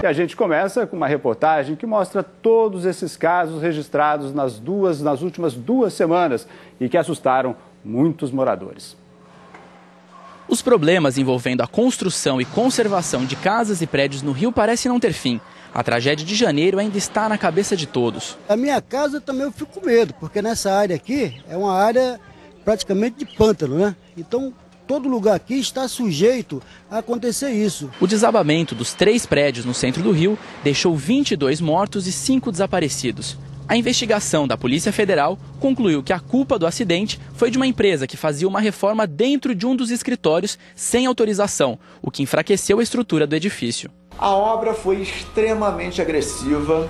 E a gente começa com uma reportagem que mostra todos esses casos registrados nas últimas 2 semanas e que assustaram muitos moradores. Os problemas envolvendo a construção e conservação de casas e prédios no Rio parecem não ter fim. A tragédia de janeiro ainda está na cabeça de todos. A minha casa também eu fico com medo, porque nessa área aqui é uma área praticamente de pântano, né? Então todo lugar aqui está sujeito a acontecer isso. O desabamento dos 3 prédios no centro do Rio deixou 22 mortos e 5 desaparecidos. A investigação da Polícia Federal concluiu que a culpa do acidente foi de uma empresa que fazia uma reforma dentro de um dos escritórios sem autorização, o que enfraqueceu a estrutura do edifício. A obra foi extremamente agressiva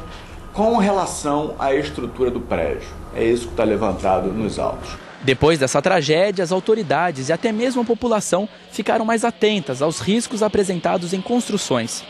com relação à estrutura do prédio. É isso que está levantado nos autos. Depois dessa tragédia, as autoridades e até mesmo a população ficaram mais atentas aos riscos apresentados em construções.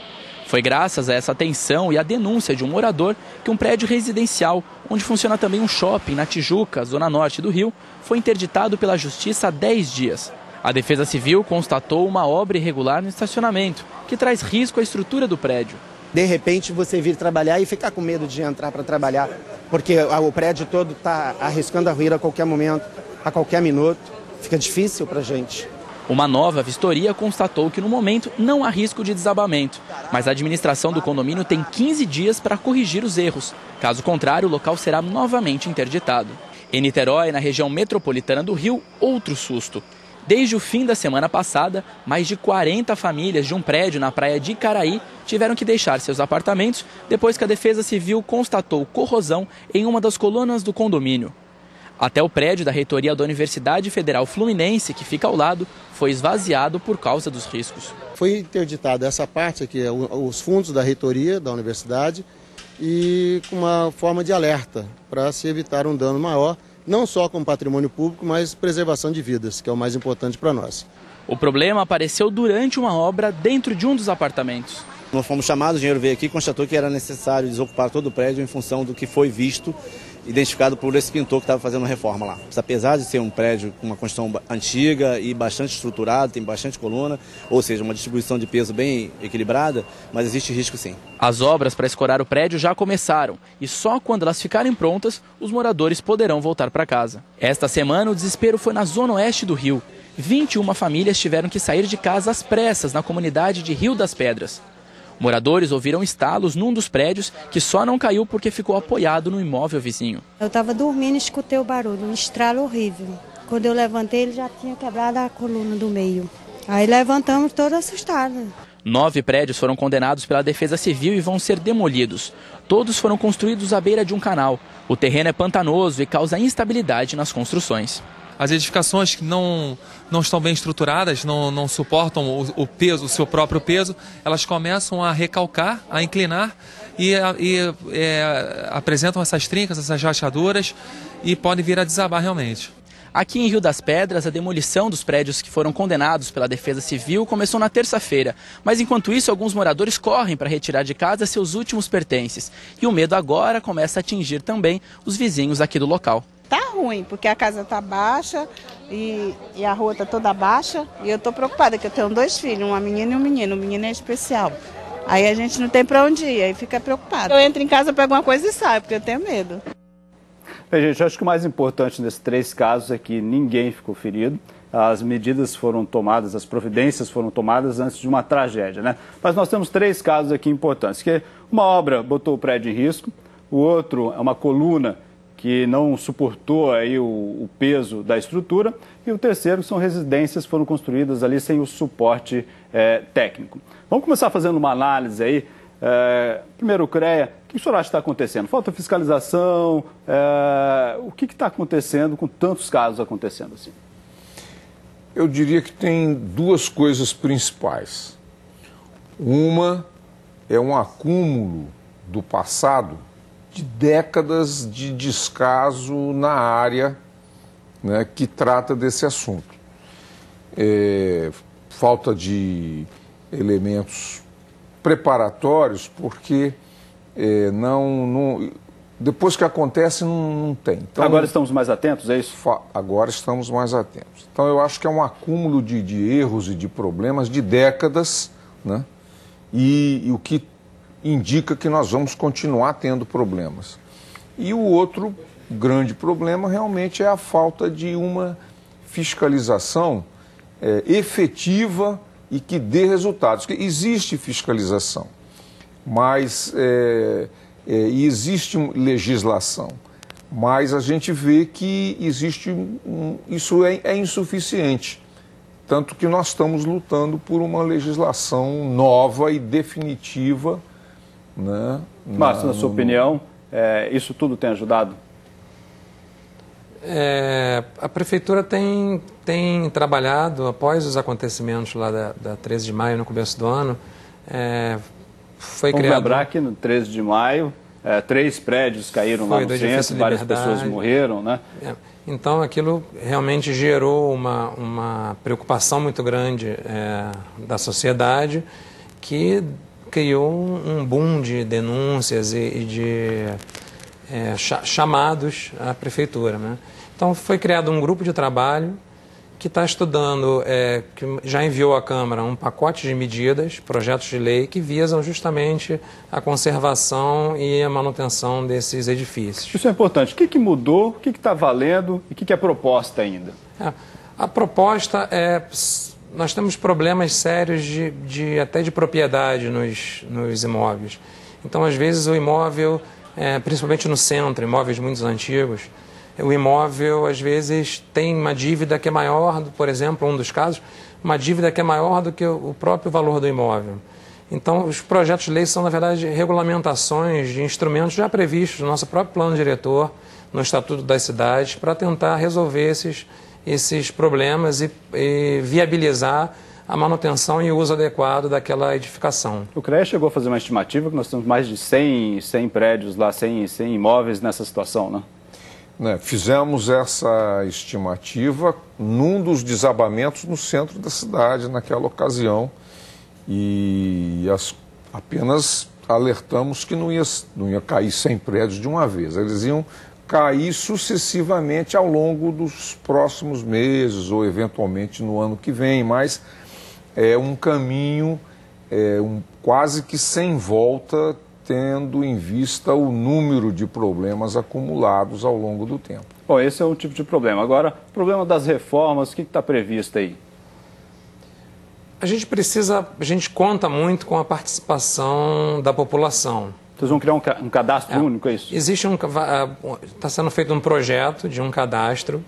Foi graças a essa atenção e à denúncia de um morador que um prédio residencial, onde funciona também um shopping na Tijuca, zona norte do Rio, foi interditado pela Justiça há 10 dias. A Defesa Civil constatou uma obra irregular no estacionamento, que traz risco à estrutura do prédio. De repente você vir trabalhar e ficar com medo de entrar para trabalhar, porque o prédio todo está arriscando a ruir a qualquer momento, a qualquer minuto. Fica difícil para a gente. Uma nova vistoria constatou que no momento não há risco de desabamento, mas a administração do condomínio tem 15 dias para corrigir os erros. Caso contrário, o local será novamente interditado. Em Niterói, na região metropolitana do Rio, outro susto. Desde o fim da semana passada, mais de 40 famílias de um prédio na praia de Icaraí tiveram que deixar seus apartamentos depois que a Defesa Civil constatou corrosão em uma das colunas do condomínio. Até o prédio da reitoria da Universidade Federal Fluminense, que fica ao lado, foi esvaziado por causa dos riscos. Foi interditada essa parte aqui, os fundos da reitoria da universidade, e com uma forma de alerta para se evitar um dano maior, não só com o patrimônio público, mas preservação de vidas, que é o mais importante para nós. O problema apareceu durante uma obra dentro de um dos apartamentos. Nós fomos chamados, o engenheiro veio aqui e constatou que era necessário desocupar todo o prédio em função do que foi visto, identificado por esse pintor que estava fazendo uma reforma lá. Apesar de ser um prédio com uma construção antiga e bastante estruturado, tem bastante coluna, ou seja, uma distribuição de peso bem equilibrada, mas existe risco sim. As obras para escorar o prédio já começaram e só quando elas ficarem prontas, os moradores poderão voltar para casa. Esta semana o desespero foi na zona oeste do Rio. 21 famílias tiveram que sair de casa às pressas na comunidade de Rio das Pedras. Moradores ouviram estalos num dos prédios que só não caiu porque ficou apoiado no imóvel vizinho. Eu estava dormindo e escutei o barulho, um estralo horrível. Quando eu levantei, ele já tinha quebrado a coluna do meio. Aí levantamos todos assustados. 9 prédios foram condenados pela Defesa Civil e vão ser demolidos. Todos foram construídos à beira de um canal. O terreno é pantanoso e causa instabilidade nas construções. As edificações que não estão bem estruturadas, não suportam o peso, o seu próprio peso, elas começam a recalcar, a inclinar e apresentam essas trincas, essas rachaduras e podem vir a desabar realmente. Aqui em Rio das Pedras, a demolição dos prédios que foram condenados pela Defesa Civil começou na terça-feira. Mas enquanto isso, alguns moradores correm para retirar de casa seus últimos pertences. E o medo agora começa a atingir também os vizinhos aqui do local. Tá ruim, porque a casa tá baixa e a rua tá toda baixa. E eu tô preocupada, que eu tenho 2 filhos, uma menina e um menino. O menino é especial. Aí a gente não tem para onde ir, aí fica preocupado. Eu entro em casa, pego uma coisa e saio, porque eu tenho medo. Bem, gente, eu acho que o mais importante nesses 3 casos é que ninguém ficou ferido. As medidas foram tomadas, as providências foram tomadas antes de uma tragédia, né? Mas nós temos 3 casos aqui importantes, que uma obra botou o prédio em risco, o outro é uma coluna que não suportou aí o peso da estrutura, e o terceiro são residências que foram construídas ali sem o suporte técnico. Vamos começar fazendo uma análise aí. Primeiro, CREA, o que o senhor acha que está acontecendo? Falta fiscalização? O que está acontecendo com tantos casos acontecendo assim? Eu diria que tem 2 coisas principais. Uma é um acúmulo do passado de décadas de descaso na área, né, que trata desse assunto. Falta de elementos preparatórios, porque depois que acontece não tem. Então, agora estamos mais atentos, é isso? Agora estamos mais atentos. Então eu acho que é um acúmulo de erros e de problemas de décadas, né? E o que indica que nós vamos continuar tendo problemas. E o outro grande problema realmente é a falta de uma fiscalização efetiva e que dê resultados. Existe fiscalização, mas e existe legislação, mas a gente vê que existe isso é insuficiente, tanto que nós estamos lutando por uma legislação nova e definitiva, né? Márcio, na sua opinião, isso tudo tem ajudado? A Prefeitura tem trabalhado, após os acontecimentos lá da 13 de maio, no começo do ano, foi Vamos criado... lembrar que no 13 de maio, 3 prédios caíram lá no centro, várias pessoas morreram, né? Então, aquilo realmente gerou uma preocupação muito grande da sociedade, que criou um boom de denúncias e de chamados à Prefeitura, né? Então, foi criado um grupo de trabalho que está estudando, que já enviou à Câmara um pacote de medidas, projetos de lei, que visam justamente a conservação e a manutenção desses edifícios. Isso é importante. O que mudou, o que está valendo e o que é proposta ainda? A proposta nós temos problemas sérios até de propriedade nos imóveis. Então, às vezes, o imóvel, principalmente no centro, imóveis muito antigos, o imóvel, às vezes, tem uma dívida que é maior, por exemplo, um dos casos, uma dívida que é maior do que o próprio valor do imóvel. Então, os projetos de lei são, na verdade, regulamentações de instrumentos já previstos no nosso próprio plano diretor, no Estatuto das Cidades, para tentar resolver esses problemas e viabilizar a manutenção e o uso adequado daquela edificação. O CREA chegou a fazer uma estimativa que nós temos mais de 100 prédios lá, 100 imóveis nessa situação, né? Fizemos essa estimativa num dos desabamentos no centro da cidade naquela ocasião e apenas alertamos que não ia cair 100 prédios de uma vez, eles iam cair sucessivamente ao longo dos próximos meses ou eventualmente no ano que vem, mas é um caminho quase que sem volta, tendo em vista o número de problemas acumulados ao longo do tempo. Bom, esse é um tipo de problema. Agora, o problema das reformas, o que está previsto aí? A gente conta muito com a participação da população. Vocês vão criar um cadastro único, é isso? Está sendo feito um projeto de um cadastro,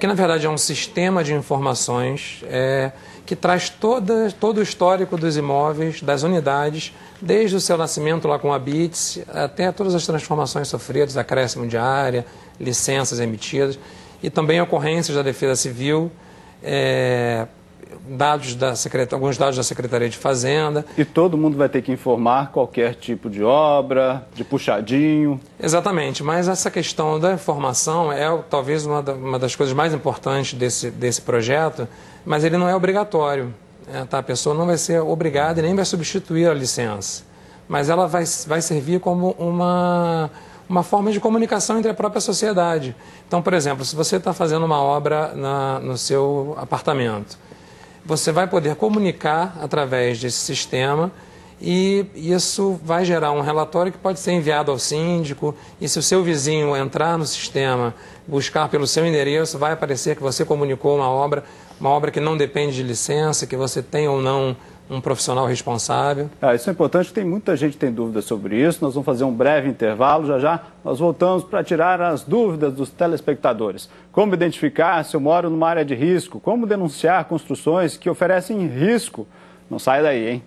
que na verdade é um sistema de informações que traz todo o histórico dos imóveis, das unidades, desde o seu nascimento lá com a BITS, até todas as transformações sofridas, acréscimo de área, licenças emitidas, e também ocorrências da Defesa Civil, alguns dados da Secretaria de Fazenda. E todo mundo vai ter que informar qualquer tipo de obra, de puxadinho. Exatamente, mas essa questão da informação é talvez uma das coisas mais importantes desse projeto, mas ele não é obrigatório. A pessoa não vai ser obrigada e nem vai substituir a licença, mas ela vai servir como uma forma de comunicação entre a própria sociedade. Então, por exemplo, se você está fazendo uma obra no seu apartamento, você vai poder comunicar através desse sistema e isso vai gerar um relatório que pode ser enviado ao síndico, e se o seu vizinho entrar no sistema, buscar pelo seu endereço, vai aparecer que você comunicou uma obra que não depende de licença, que você tem ou não um profissional responsável. Isso é importante, tem muita gente que tem dúvidas sobre isso. Nós vamos fazer um breve intervalo, já nós voltamos para tirar as dúvidas dos telespectadores. Como identificar se eu moro numa área de risco? Como denunciar construções que oferecem risco? Não sai daí, hein?